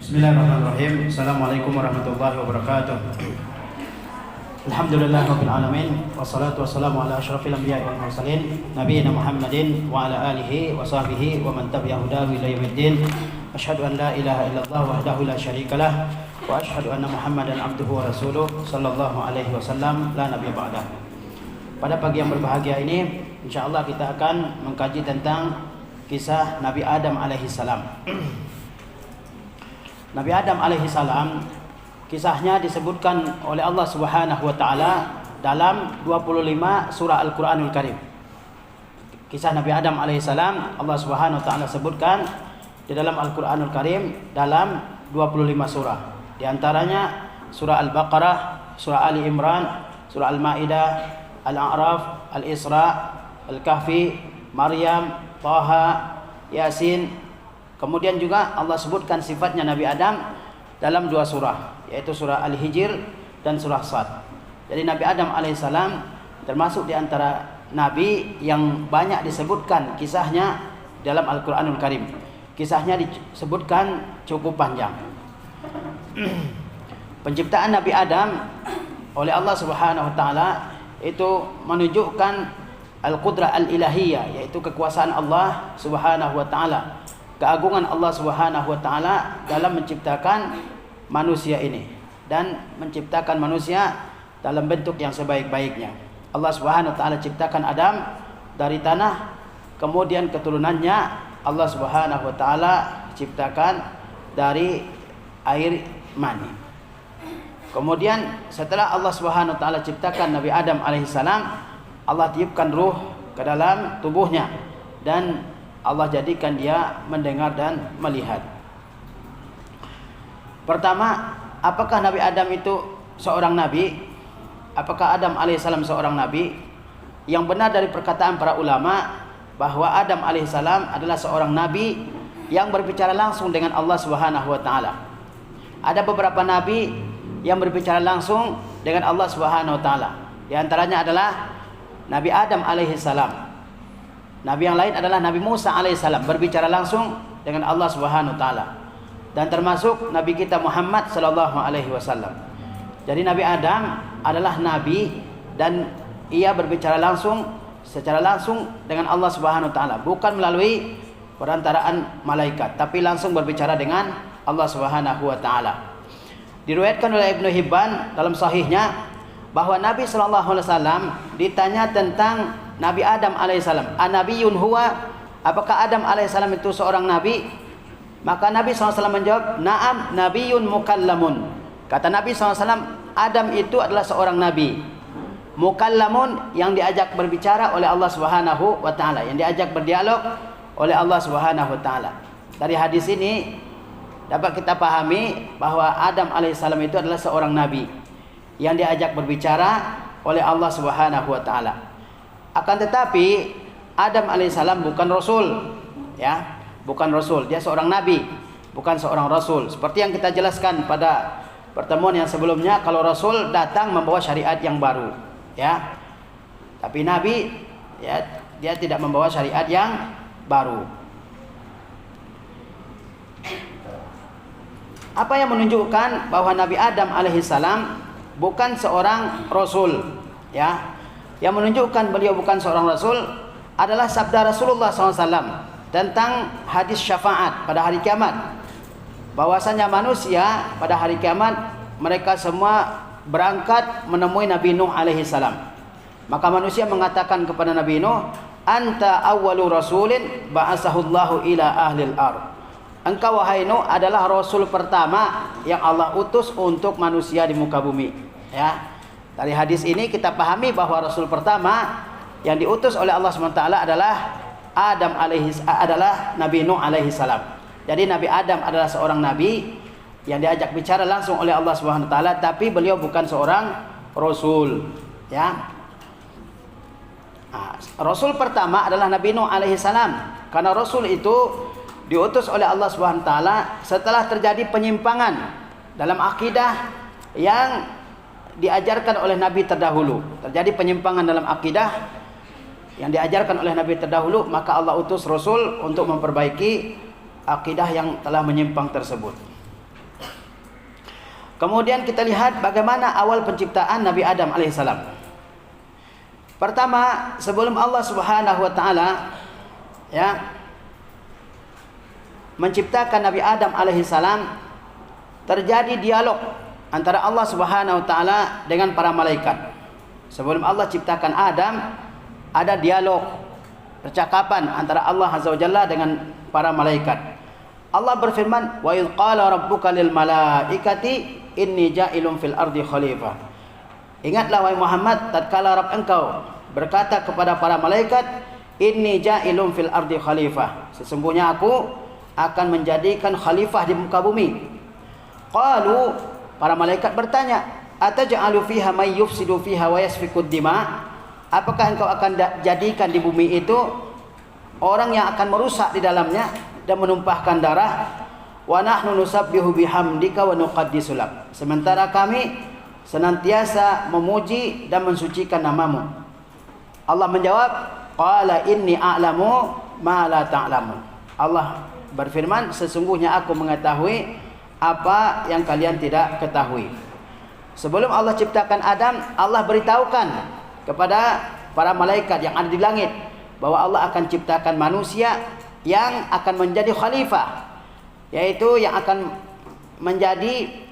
Bismillahirrahmanirrahim. Assalamualaikum warahmatullahi wabarakatuh. Alhamdulillahirabbil alamin wassalatu wassalamu ala asyrafil anbiya'i wal mursalin nabiyina Muhammadin wa ala alihi wa sahbihi wa man tabi'ahu ila yaumiddin. Asyhadu an la ilaha illallah wahdahu la syarikalah wa asyhadu anna Muhammadan abduhu wa rasuluh sallallahu alaihi wasallam la nabiyya ba'dah. Pada pagi yang berbahagia ini insyaallah kita akan mengkaji tentang kisah Nabi Adam alaihi salam. Nabi Adam alaihi salam, kisahnya disebutkan oleh Allah Subhanahu wa taala dalam 25 surah Al-Qur'anul Karim. Kisah Nabi Adam alaihi salam Allah Subhanahu wa taala sebutkan di dalam Al-Qur'anul Karim dalam 25 surah. Di antaranya surah Al-Baqarah, surah Ali Imran, surah Al-Maidah, Al-A'raf, Al-Isra, Al-Kahfi, Maryam, Taha, Yasin. Kemudian juga Allah sebutkan sifatnya Nabi Adam dalam dua surah, yaitu surah Al-Hijr dan surah Sad. Jadi Nabi Adam alaihissalam termasuk di antara Nabi yang banyak disebutkan kisahnya dalam Al-Quranul Karim. Kisahnya disebutkan cukup panjang. Penciptaan Nabi Adam oleh Allah Subhanahu wa taala itu menunjukkan al-qudrah al-ilahiyah, yaitu kekuasaan Allah Subhanahu wa taala, keagungan Allah Subhanahu wa taala dalam menciptakan manusia ini dan menciptakan manusia dalam bentuk yang sebaik-baiknya. Allah Subhanahu wa taala ciptakan Adam dari tanah, kemudian keturunannya Allah Subhanahu wa taala ciptakan dari air mani. Kemudian setelah Allah Subhanahu wa taala ciptakan Nabi Adam alaihissalam, Allah tiupkan ruh ke dalam tubuhnya dan Allah jadikan dia mendengar dan melihat. Pertama, apakah Nabi Adam itu seorang nabi? Apakah Adam alaihissalam seorang nabi? Yang benar dari perkataan para ulama bahwa Adam alaihissalam adalah seorang nabi yang berbicara langsung dengan Allah Subhanahu wa taala. Ada beberapa nabi yang berbicara langsung dengan Allah Subhanahu wa taala. Di antaranya adalah Nabi Adam alaihissalam. Nabi yang lain adalah Nabi Musa alaihissalam, berbicara langsung dengan Allah Subhanahu wa taala. Dan termasuk Nabi kita Muhammad sallallahu alaihi wasallam. Jadi Nabi Adam adalah nabi dan ia berbicara secara langsung dengan Allah Subhanahu wa taala, bukan melalui perantaraan malaikat, tapi langsung berbicara dengan Allah Subhanahu wa taala. Diriwayatkan oleh Ibnu Hibban dalam sahihnya bahwa Nabi sallallahu alaihi wasallam ditanya tentang Nabi Adam alaihissalam, "Anabiyun huwa?" Apakah Adam alaihissalam itu seorang nabi? Maka Nabi SAW menjawab, "Na'am, nabiyun mukallamun." Kata Nabi SAW, Adam itu adalah seorang nabi mukallamun, yang diajak berbicara oleh Allah Subhanahu wa taala, yang diajak berdialog oleh Allah Subhanahu wa taala. Dari hadis ini dapat kita pahami bahwa Adam alaihissalam itu adalah seorang nabi yang diajak berbicara oleh Allah Subhanahu wa taala. Akan tetapi Adam alaihissalam bukan rasul, ya, bukan rasul. Dia seorang nabi, bukan seorang rasul. Seperti yang kita jelaskan pada pertemuan yang sebelumnya, kalau rasul datang membawa syariat yang baru, ya. Tapi nabi, ya, dia tidak membawa syariat yang baru. Apa yang menunjukkan bahwa Nabi Adam alaihissalam bukan seorang rasul, ya? Yang menunjukkan beliau bukan seorang rasul adalah sabda Rasulullah SAW tentang hadis syafaat pada hari kiamat, bahwasanya manusia pada hari kiamat mereka semua berangkat menemui Nabi Nuh alaihi salam. Maka manusia mengatakan kepada Nabi Nuh, "Anta awwalu rasulin ba'asahullahu ila ahlil ardh." Engkau wahai Nuh adalah rasul pertama yang Allah utus untuk manusia di muka bumi, ya. Dari hadis ini kita pahami bahwa rasul pertama yang diutus oleh Allah SWT adalah adalah Nabi Nuh alaihi salam. Jadi Nabi Adam adalah seorang nabi yang diajak bicara langsung oleh Allah SWT, tapi beliau bukan seorang rasul, ya. Rasul pertama adalah Nabi Nuh alaihi salam, karena rasul itu diutus oleh Allah SWT setelah terjadi penyimpangan dalam akidah yang diajarkan oleh Nabi terdahulu. Terjadi penyimpangan dalam akidah yang diajarkan oleh Nabi terdahulu, maka Allah utus Rasul untuk memperbaiki akidah yang telah menyimpang tersebut. Kemudian kita lihat bagaimana awal penciptaan Nabi Adam alaihissalam. Pertama, sebelum Allah Subhanahu wa taala menciptakan Nabi Adam alaihissalam, terjadi dialog antara Allah Subhanahu wa taala dengan para malaikat. Sebelum Allah ciptakan Adam, ada dialog, percakapan antara Allah Azza wa Jalla dengan para malaikat. Allah berfirman, "Wa idz qala rabbuka lil malaikati inni ja'ilun fil ardi khalifah." Ingatlah wahai Muhammad, tatkala Rabb engkau berkata kepada para malaikat, "Inni ja'ilun fil ardi khalifah." Sesungguhnya aku akan menjadikan khalifah di muka bumi. Qalu, para malaikat bertanya, "Ataj'alu fiha may yufsidu fiha wa yasfikud dima?" Apakah engkau akan jadikan di bumi itu orang yang akan merusak di dalamnya dan menumpahkan darah? Wa nahnu nusabbihu bihamdika wa nuqaddisu lak. Sementara kami senantiasa memuji dan mensucikan namamu. Allah menjawab, qala inni a'lamu ma la ta'lamun. Allah berfirman, sesungguhnya aku mengetahui apa yang kalian tidak ketahui. Sebelum Allah ciptakan Adam, Allah beritahukan kepada para malaikat yang ada di langit bahwa Allah akan ciptakan manusia yang akan menjadi khalifah, yaitu yang akan menjadi,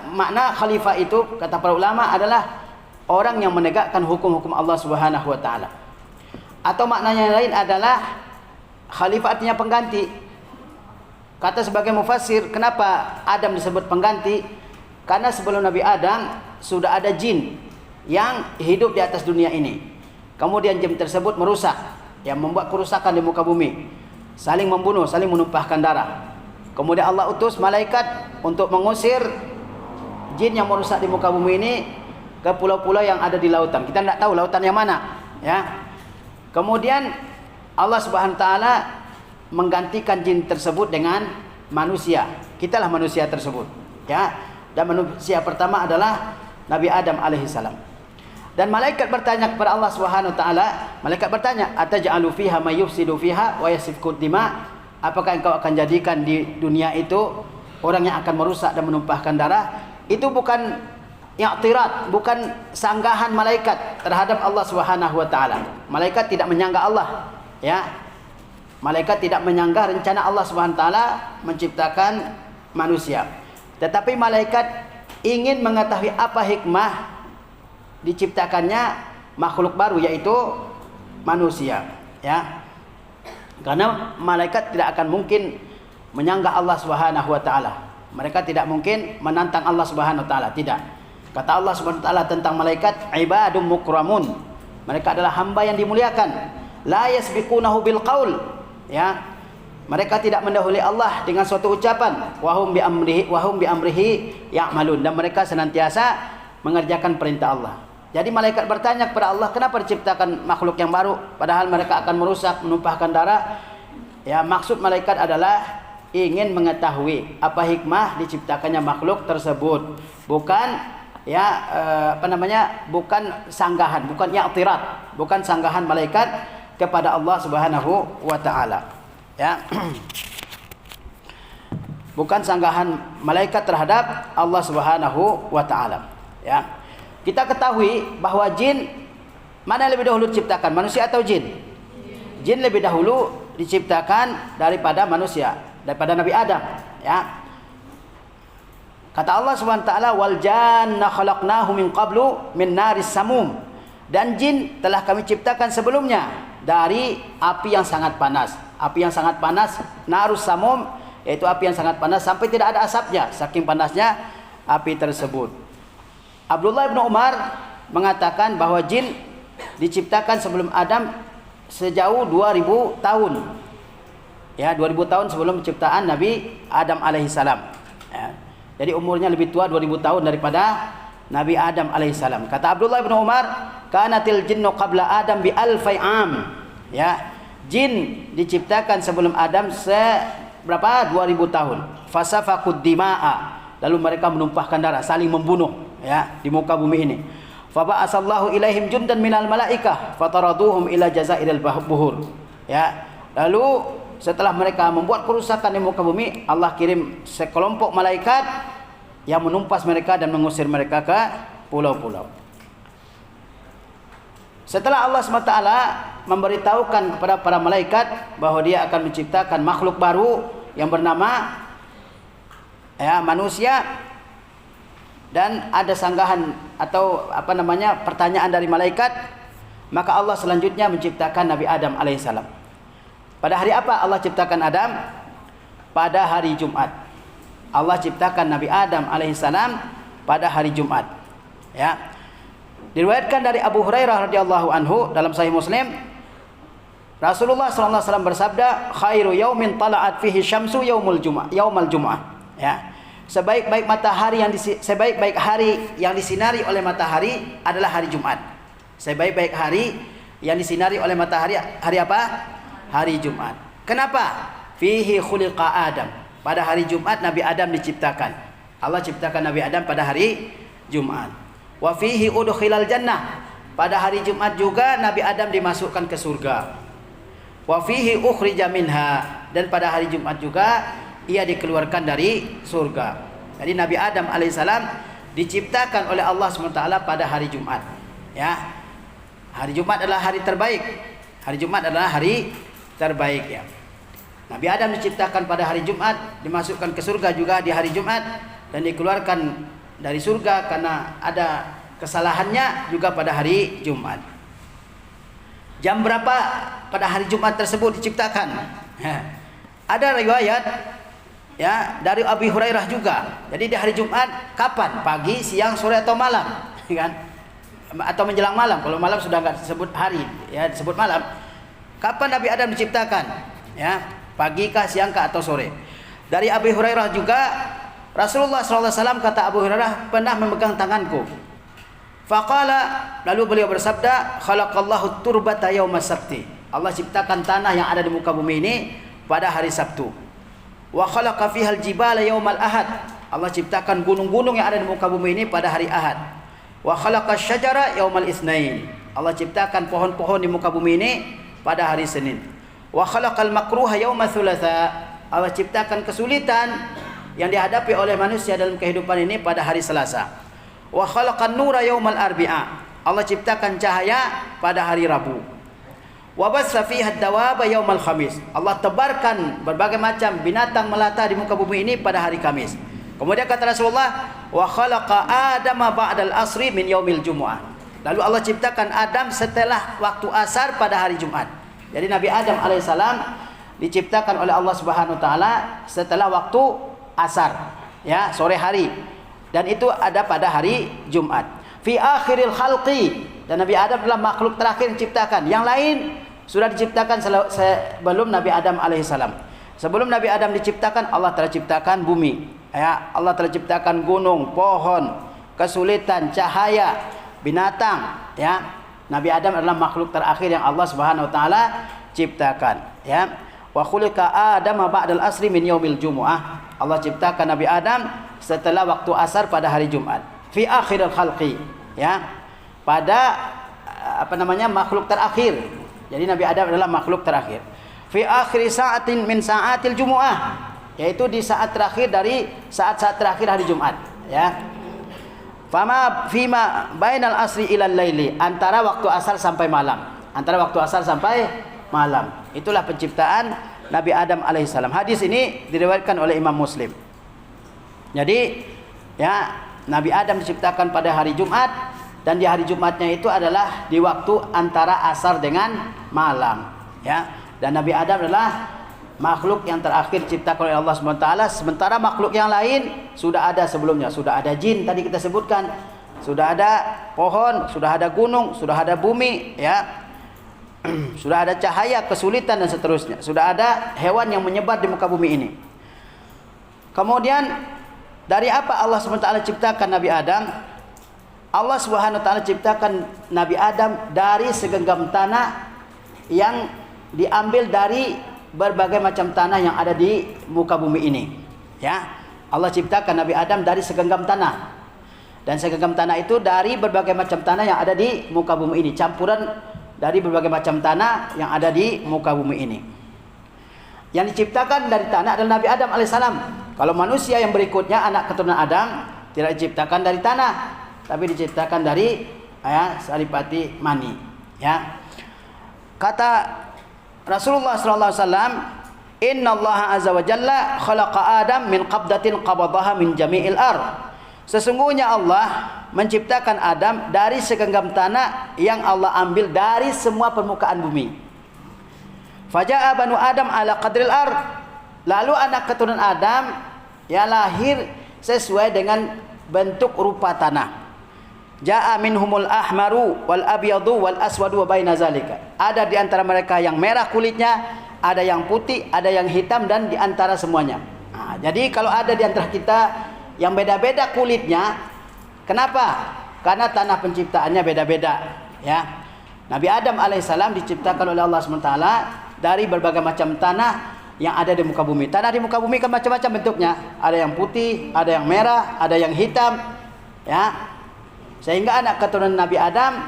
makna khalifah itu kata para ulama adalah orang yang menegakkan hukum-hukum Allah Subhanahu wa taala. Atau maknanya yang lain adalah khalifah artinya pengganti. Kata sebagai mufassir, kenapa Adam disebut pengganti? Karena sebelum Nabi Adam sudah ada jin yang hidup di atas dunia ini. Kemudian jin tersebut merusak, yang membuat kerusakan di muka bumi, saling membunuh, saling menumpahkan darah. Kemudian Allah utus malaikat untuk mengusir jin yang merusak di muka bumi ini ke pulau-pulau yang ada di lautan. Kita tidak tahu lautan yang mana, ya. Kemudian Allah Subhanahu wa taala menggantikan jin tersebut dengan manusia. Kitalah manusia tersebut, ya. Dan manusia pertama adalah Nabi Adam alaihissalam. Dan malaikat bertanya kepada Allah Subhanahu wa taala, malaikat bertanya, "Ataj'alu fiha may yufsidu fiha wa yasfikud dima?" Apakah engkau akan jadikan di dunia itu orang yang akan merusak dan menumpahkan darah? Itu bukan i'tirad, bukan sanggahan malaikat terhadap Allah Subhanahu wa taala. Malaikat tidak menyanggah Allah, ya. Malaikat tidak menyanggah rencana Allah Subhanahu wa taala menciptakan manusia. Tetapi malaikat ingin mengetahui apa hikmah diciptakannya makhluk baru, yaitu manusia, ya. Karena malaikat tidak akan mungkin menyanggah Allah Subhanahu wa taala. Mereka tidak mungkin menantang Allah Subhanahu wa taala, tidak. Kata Allah Subhanahu wa taala tentang malaikat, ibadum mukramun. Mereka adalah hamba yang dimuliakan. La yasbiqunahu bil qaul, ya. Mereka tidak mendahului Allah dengan suatu ucapan. Wahum bi amrihi ya'malun. Dan mereka senantiasa mengerjakan perintah Allah. Jadi malaikat bertanya kepada Allah, kenapa diciptakan makhluk yang baru padahal mereka akan merusak, menumpahkan darah? Ya, maksud malaikat adalah ingin mengetahui apa hikmah diciptakannya makhluk tersebut. Bukan bukan sanggahan, bukan i'tirad, bukan sanggahan malaikat kepada Allah Subhanahu wa taala. Ya. Bukan sanggahan malaikat terhadap Allah Subhanahu wa taala, ya. Kita ketahui bahwa jin mana lebih dahulu diciptakan, manusia atau jin? Jin lebih dahulu diciptakan daripada manusia, daripada Nabi Adam, ya. Kata Allah Subhanahu wa taala, wal janna khalaqnahu min qablu min naris samum. Dan jin telah kami ciptakan sebelumnya dari api yang sangat panas. Api yang sangat panas, narus samum, yaitu api yang sangat panas sampai tidak ada asapnya, saking panasnya api tersebut. Abdullah bin Umar mengatakan bahwa jin diciptakan sebelum Adam sejauh 2000 tahun. Ya, 2000 tahun sebelum penciptaan Nabi Adam alaihissalam. Ya. Jadi umurnya lebih tua 2000 tahun daripada Nabi Adam alaihissalam. Kata Abdullah bin Umar, kanatil jinnu qabla Adam bi alfi am. Ya, jin diciptakan sebelum Adam berapa? 2000 tahun. Fasafaqud dima'a. Lalu mereka menumpahkan darah, saling membunuh, ya, di muka bumi ini. Fa ba'asallahu ilaihim jundan minal malaikah fataraduhum ila jazairil buhur. Ya. Lalu setelah mereka membuat kerusakan di muka bumi, Allah kirim sekelompok malaikat yang menumpas mereka dan mengusir mereka ke pulau-pulau. Setelah Allah SWT memberitahukan kepada para malaikat bahwa dia akan menciptakan makhluk baru yang bernama manusia, dan ada sanggahan atau pertanyaan dari malaikat, maka Allah selanjutnya menciptakan Nabi Adam alaihissalam. Pada hari apa Allah ciptakan Adam? Pada hari Jumat. Allah ciptakan Nabi Adam alaihissalam pada hari Jumat. Ya. Diriwayatkan dari Abu Hurairah radhiyallahu anhu dalam Sahih Muslim, Rasulullah sallallahu alaihi wasallam bersabda, khairu yaumin tala'at fihi syamsu yaumal jum'ah. Ya. Sebaik-baik hari yang disinari oleh matahari adalah hari Jumat. Sebaik-baik hari yang disinari oleh matahari hari apa? Hari Jumat. Kenapa? Fihi khuliqa Adam. Pada hari Jumat Nabi Adam diciptakan. Allah ciptakan Nabi Adam pada hari Jumat. Wa fihi udkhilal jannah. Pada hari Jumat juga Nabi Adam dimasukkan ke surga. Wa fihi ukhrija minha. Dan pada hari Jumat juga ia dikeluarkan dari surga. Jadi Nabi Adam alaihissalam diciptakan oleh Allah SWT pada hari Jumat. Ya, hari Jumat adalah hari terbaik. Hari Jumat adalah hari terbaik ya. Nabi Adam diciptakan pada hari Jumat, dimasukkan ke surga juga di hari Jumat, dan dikeluarkan dari surga karena ada kesalahannya juga pada hari Jumat. Jam berapa pada hari Jumat tersebut diciptakan? Ada riwayat ya dari Abu Hurairah juga. Jadi di hari Jumat kapan? Pagi, siang, sore atau malam, kan? Atau menjelang malam. Kalau malam sudah enggak disebut hari, ya disebut malam. Kapan Nabi Adam diciptakan? Ya, pagi kah, siang kah, atau sore? Dari Abu Hurairah juga, Rasulullah SAW kata Abu Hurairah pernah memegang tanganku. Faqala, lalu beliau bersabda, khalaqallahu turbata yaumas sabti. Allah ciptakan tanah yang ada di muka bumi ini pada hari Sabtu. Wa khalaqa fihal jibala yaumal ahad. Allah ciptakan gunung-gunung yang ada di muka bumi ini pada hari Ahad. Wa khalaqa syajara yaumal itsnain. Allah ciptakan pohon-pohon di muka bumi ini pada hari Senin. Wa khalaqal makruha yaumal thulatsa. Allah ciptakan kesulitan yang dihadapi oleh manusia dalam kehidupan ini pada hari Selasa. Wa khalaqan nura yaumal arbi'a. Allah ciptakan cahaya pada hari Rabu. Wa bassa fiha ad-dawaba yaumal khamis. Allah tebarkan berbagai macam binatang melata di muka bumi ini pada hari Kamis. Kemudian kata Rasulullah, wa khalaqa Adama ba'dal asri min yaumil jumu'ah. Lalu Allah ciptakan Adam setelah waktu asar pada hari Jumat. Jadi Nabi Adam alaihissalam diciptakan oleh Allah Subhanahu wa taala setelah waktu asar, ya, sore hari. Dan itu ada pada hari Jumat. Fi akhiril khalqi. Dan Nabi Adam adalah makhluk terakhir yang diciptakan. Yang lain sudah diciptakan sebelum Nabi Adam alaihissalam. Sebelum Nabi Adam diciptakan, Allah telah ciptakan bumi. Ya, Allah telah ciptakan gunung, pohon, kesulitan, cahaya, binatang. Ya, Nabi Adam adalah makhluk terakhir yang Allah Subhanahu Wa Taala ciptakan. Ya, wa khuliqa Adam ba'dal asri min yaumil jumu'ah. Allah ciptakan Nabi Adam setelah waktu asar pada hari Jumat. Fi akhiril khalqi. Ya, pada makhluk terakhir. Jadi Nabi Adam adalah makhluk terakhir. Fi akhir sa'atin min sa'atil jumu'ah, yaitu di saat terakhir dari saat-saat terakhir hari Jumat, ya. Fima bainal asri ilal laili, antara waktu asar sampai malam. Antara waktu asar sampai malam. Itulah penciptaan Nabi Adam alaihissalam. Hadis ini diriwayatkan oleh Imam Muslim. Jadi, ya, Nabi Adam diciptakan pada hari Jumat, dan di hari Jumatnya itu adalah di waktu antara asar dengan malam, ya. Dan Nabi Adam adalah makhluk yang terakhir diciptakan oleh Allah SWT. Sementara makhluk yang lain sudah ada sebelumnya. Sudah ada jin tadi kita sebutkan, sudah ada pohon, sudah ada gunung, sudah ada bumi, ya. Sudah ada cahaya, kesulitan, dan seterusnya. Sudah ada hewan yang menyebar di muka bumi ini. Kemudian dari apa Allah SWT ciptakan Nabi Adam? Allah Subhanahu wa taala ciptakan Nabi Adam dari segenggam tanah yang diambil dari berbagai macam tanah yang ada di muka bumi ini. Ya. Allah ciptakan Nabi Adam dari segenggam tanah. Dan segenggam tanah itu dari berbagai macam tanah yang ada di muka bumi ini, campuran dari berbagai macam tanah yang ada di muka bumi ini. Yang diciptakan dari tanah adalah Nabi Adam alaihissalam. Kalau manusia yang berikutnya, anak keturunan Adam, Tidak diciptakan dari tanah, tapi diciptakan dari saripati mani. Ya. Kata Rasulullah sallallahu alaihi wasallam, "Innallaha azza wa jalla khalaqa Adam min qabdatin qabadaha min jami'il ardh." Sesungguhnya Allah menciptakan Adam dari segenggam tanah yang Allah ambil dari semua permukaan bumi. Faja'a banu Adam ala qadril ardh. Lalu anak keturunan Adam lahir sesuai dengan bentuk rupa tanah. Ja'a minhumul ahmaru wal abyadu wal aswadu wa baina zalika. Ada di antara mereka yang merah kulitnya, ada yang putih, ada yang hitam, dan di antara semuanya. Nah, jadi kalau ada di antara kita yang beda-beda kulitnya, kenapa? Karena tanah penciptaannya beda-beda, ya. Nabi Adam alaihissalam diciptakan oleh Allah SWT dari berbagai macam tanah yang ada di muka bumi. Tanah di muka bumi kan macam-macam bentuknya. Ada yang putih, ada yang merah, ada yang hitam, ya. Sehingga anak keturunan Nabi Adam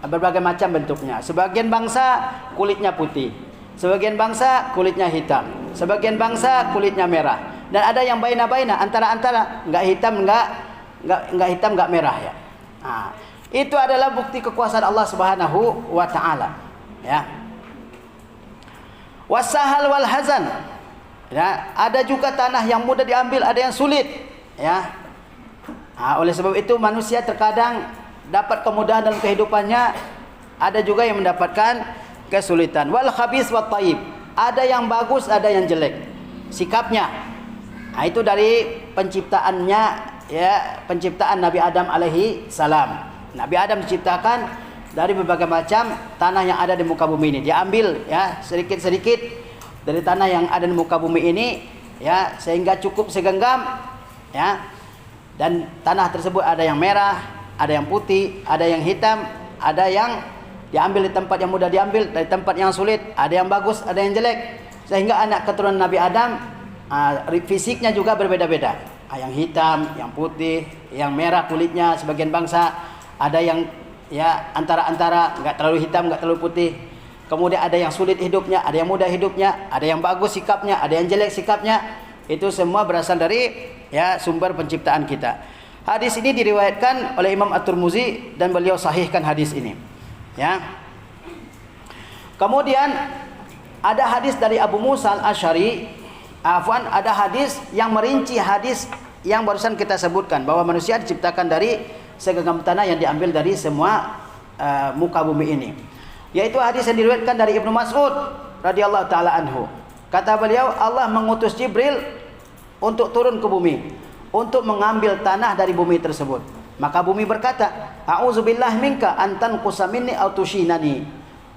berbagai macam bentuknya. Sebagian bangsa kulitnya putih, sebagian bangsa kulitnya hitam, sebagian bangsa kulitnya merah, dan ada yang baina-baina, antara-antara, enggak hitam, enggak hitam, enggak merah, ya. Nah, itu adalah bukti kekuasaan Allah Subhanahu wa taala, ya. Wasahal wal hazan. Ya, ada juga tanah yang mudah diambil, ada yang sulit, ya. Nah, oleh sebab itu manusia terkadang dapat kemudahan dalam kehidupannya, ada juga yang mendapatkan kesulitan. Wal khabis wat thayyib. Ada yang bagus, ada yang jelek sikapnya. Nah, itu dari penciptaannya, ya, penciptaan Nabi Adam alaihi salam. Nabi Adam diciptakan dari berbagai macam tanah yang ada di muka bumi ini. Diambil, ya, sedikit-sedikit dari tanah yang ada di muka bumi ini, ya, sehingga cukup segenggam, ya. Dan tanah tersebut ada yang merah, ada yang putih, ada yang hitam, ada yang diambil di tempat yang mudah diambil, dari tempat yang sulit, ada yang bagus, ada yang jelek. Sehingga anak keturunan Nabi Adam fisiknya juga berbeda-beda. Yang hitam, yang putih, yang merah kulitnya sebagian bangsa, ada yang, ya, antara-antara, enggak terlalu hitam, enggak terlalu putih. Kemudian ada yang sulit hidupnya, ada yang mudah hidupnya, ada yang bagus sikapnya, ada yang jelek sikapnya. Itu semua berasal dari, ya, sumber penciptaan kita. Hadis ini diriwayatkan oleh Imam At-Tirmizi dan beliau sahihkan hadis ini, ya. Kemudian ada hadis dari Abu Musa Al-Asy'ari, ada hadis yang merinci hadis yang barusan kita sebutkan, bahwa manusia diciptakan dari segenggam tanah yang diambil dari semua muka bumi ini. Yaitu hadis yang diriwayatkan dari Ibnu Mas'ud radhiyallahu taala anhu. Kata beliau, Allah mengutus Jibril untuk turun ke bumi, untuk mengambil tanah dari bumi tersebut. Maka bumi berkata, "A'udzubillahi minka an tanqusa minni aw tushinani."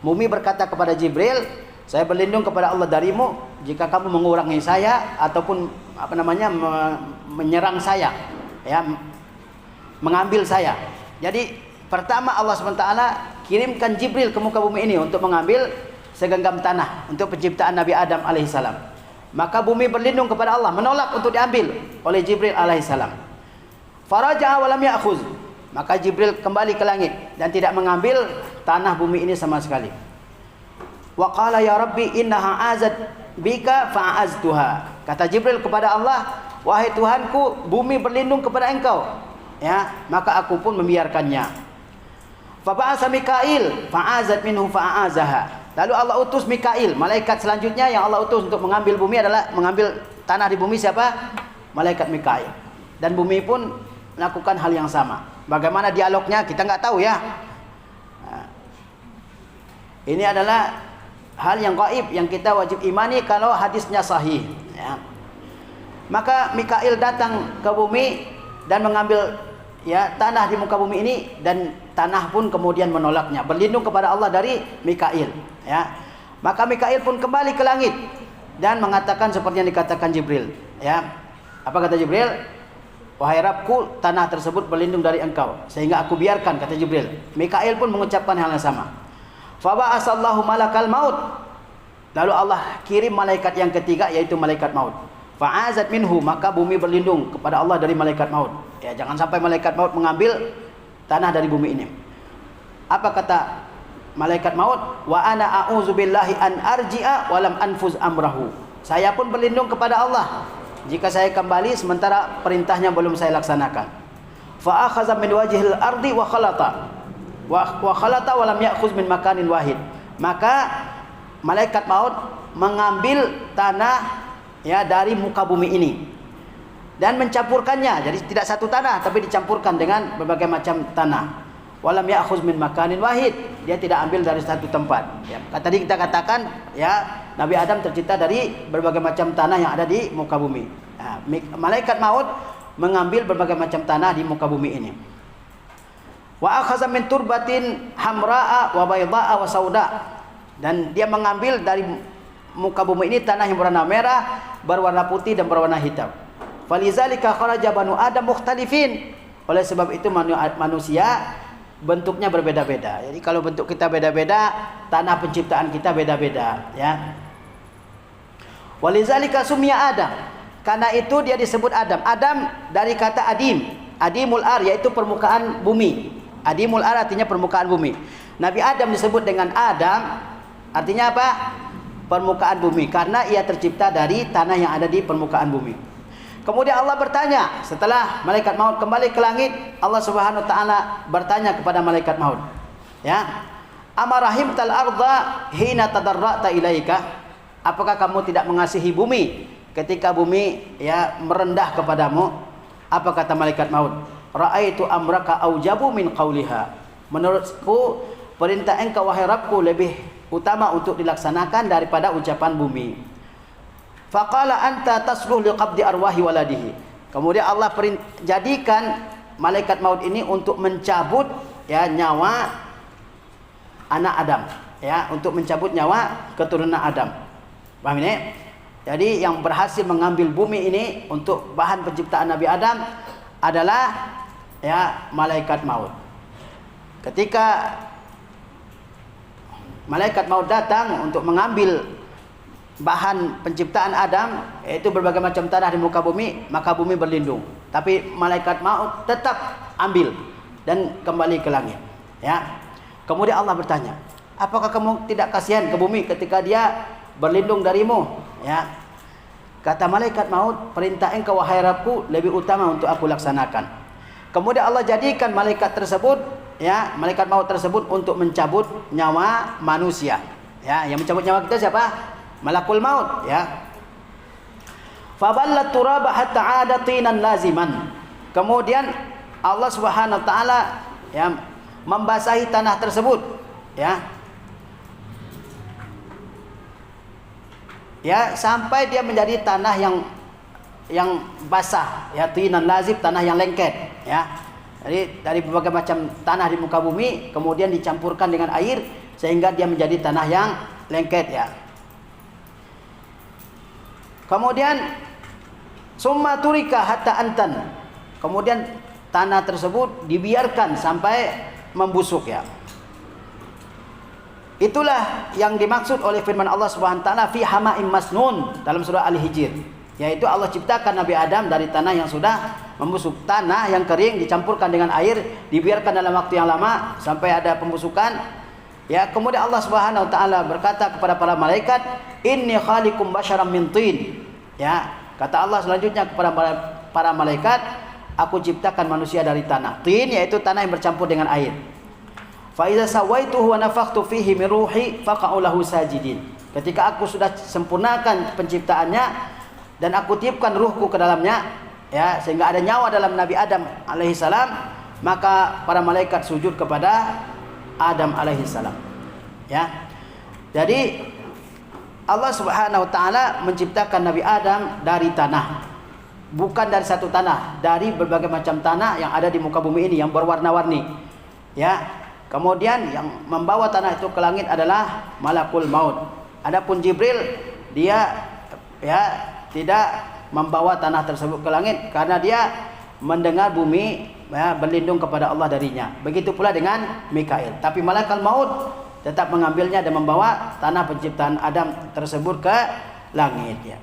Bumi berkata kepada Jibril, "Saya berlindung kepada Allah darimu jika kamu mengurangi saya ataupun menyerang saya, ya, mengambil saya." Jadi pertama Allah SWT kirimkan Jibril ke muka bumi ini untuk mengambil segenggam tanah untuk penciptaan Nabi Adam alaihissalam. Maka bumi berlindung kepada Allah, menolak untuk diambil oleh Jibril alaihissalam. Faraja'a wa lam ya'khuz. Maka Jibril kembali ke langit dan tidak mengambil tanah bumi ini sama sekali. Wa qala ya Rabbi innaha azat bika fa'aztuha. Kata Jibril kepada Allah, "Wahai Tuhanku, bumi berlindung kepada Engkau, ya, maka aku pun membiarkannya." Fa ba'asa Mikail fa'azat minhu fa'azaha. Lalu Allah utus Mikail, malaikat selanjutnya yang Allah utus untuk mengambil bumi adalah mengambil tanah di bumi siapa? Malaikat Mikail. Dan bumi pun melakukan hal yang sama. Bagaimana dialognya kita nggak tahu, ya. Nah, ini adalah hal yang gaib yang kita wajib imani kalau hadisnya sahih, ya. Maka Mikail datang ke bumi dan mengambil, ya, tanah di muka bumi ini, dan tanah pun kemudian menolaknya, berlindung kepada Allah dari Mikail, ya. Maka Mikail pun kembali ke langit dan mengatakan seperti yang dikatakan Jibril, ya. Apa kata Jibril? "Wahai Rabbku, tanah tersebut berlindung dari Engkau, sehingga aku biarkan," kata Jibril. Mikail pun mengucapkan hal yang sama. Fa ba'asallahu malakal maut. Lalu Allah kirim malaikat yang ketiga, yaitu malaikat maut. Fa'azat minhu, maka bumi berlindung kepada Allah dari malaikat maut. Ya, jangan sampai malaikat maut mengambil tanah dari bumi ini. Apa kata malaikat maut? Wa ana a'udzubillahi an arji'a wa lam anfuz amrahu. Saya pun berlindung kepada Allah jika saya kembali sementara perintahnya belum saya laksanakan. Fa akhadha min wajhil ardi wa khalata wa lam ya'khudh min makanin wahid. Maka malaikat maut mengambil tanah ya dari muka bumi ini dan mencampurkannya. Jadi tidak satu tanah tapi dicampurkan dengan berbagai macam tanah. Walam ya'khudz min makanin wahid. Dia tidak ambil dari satu tempat. Ya, tadi kita katakan ya Nabi Adam tercipta dari berbagai macam tanah yang ada di muka bumi. Nah, malaikat maut mengambil berbagai macam tanah di muka bumi ini. Wa akhadha min turbatin hamra'a wa bayda'a wa sauda. Dan dia mengambil dari muka bumi ini tanah yang berwarna merah, berwarna putih dan berwarna hitam. Falizalika kharaja banu Adam mukhtalifin. Oleh sebab itu manusia bentuknya berbeda-beda. Jadi kalau bentuk kita beda-beda, tanah penciptaan kita beda-beda, ya. Walizalika sumya Adam. Karena itu dia disebut Adam. Adam dari kata adim. Adimul ar yaitu permukaan bumi. Adimul ar artinya permukaan bumi. Nabi Adam disebut dengan Adam artinya apa? Permukaan bumi karena ia tercipta dari tanah yang ada di permukaan bumi. Kemudian Allah bertanya setelah malaikat maut kembali ke langit, Allah Subhanahu wa taala bertanya kepada malaikat maut, ya. Amarahim tal arda hina tadarra'ta ilaika? Apakah kamu tidak mengasihi bumi ketika bumi ya merendah kepadamu? Apa kata malaikat maut? Ra'aitu amraka aujabu min qauliha. Menurutku perintah engkau wahai Rabbku lebih utama untuk dilaksanakan daripada ucapan bumi. Faqala anta tasluh liqabdi arwahi waladihi. Kemudian Allah jadikan malaikat maut ini untuk mencabut ya nyawa anak Adam, ya, untuk mencabut nyawa keturunan Adam. Paham ini? Jadi yang berhasil mengambil bumi ini untuk bahan penciptaan Nabi Adam adalah ya malaikat maut. Ketika malaikat maut datang untuk mengambil bahan penciptaan Adam, yaitu berbagai macam tanah di muka bumi, maka bumi berlindung. Tapi malaikat maut tetap ambil dan kembali ke langit. Ya. Kemudian Allah bertanya, apakah kamu tidak kasihan ke bumi ketika dia berlindung darimu? Ya. Kata malaikat maut, perintah engkau wahai Rabbku lebih utama untuk aku laksanakan. Kemudian Allah jadikan malaikat tersebut, ya, malaikat maut tersebut untuk mencabut nyawa manusia. Ya, yang mencabut nyawa kita siapa? Malakul maut, ya. Faballat turaba hatta 'ada tinan laziman. Kemudian Allah Subhanahu wa taala ya membasahi tanah tersebut, ya. Ya, sampai dia menjadi tanah yang basah, ya, tinan lazib, tanah yang lengket, ya. Jadi dari berbagai macam tanah di muka bumi kemudian dicampurkan dengan air sehingga dia menjadi tanah yang lengket, ya. Kemudian summa turika hatta antan. Kemudian tanah tersebut dibiarkan sampai membusuk, ya. Itulah yang dimaksud oleh firman Allah Subhanahu wa taala fi hama'im masnun dalam surah Al-Hijr, yaitu Allah ciptakan Nabi Adam dari tanah yang sudah membusuk, tanah yang kering dicampurkan dengan air, dibiarkan dalam waktu yang lama sampai ada pembusukan. Ya, kemudian Allah Subhanahu wa taala berkata kepada para malaikat, "Inni khaliqum basyaram min tin." Ya, kata Allah selanjutnya kepada para malaikat, aku ciptakan manusia dari tanah. Tin yaitu tanah yang bercampur dengan air. Fa iza sawaituhu wa nafakhtu fihi min ruhi faqa'u lahu sajidin. Ketika aku sudah sempurnakan penciptaannya dan aku tiupkan ruhku ke dalamnya, ya, sehingga ada nyawa dalam Nabi Adam alaihissalam, maka para malaikat sujud kepada Adam alaihissalam. Ya. Jadi Allah Subhanahu wa taala menciptakan Nabi Adam dari tanah. Bukan dari satu tanah, dari berbagai macam tanah yang ada di muka bumi ini yang berwarna-warni. Ya. Kemudian yang membawa tanah itu ke langit adalah Malakul Maut. Adapun Jibril dia ya tidak membawa tanah tersebut ke langit karena dia mendengar bumi ya, berlindung kepada Allah darinya. Begitu pula dengan Mikail. Tapi Malakul Maut tetap mengambilnya dan membawa tanah penciptaan Adam tersebut ke langit, ya.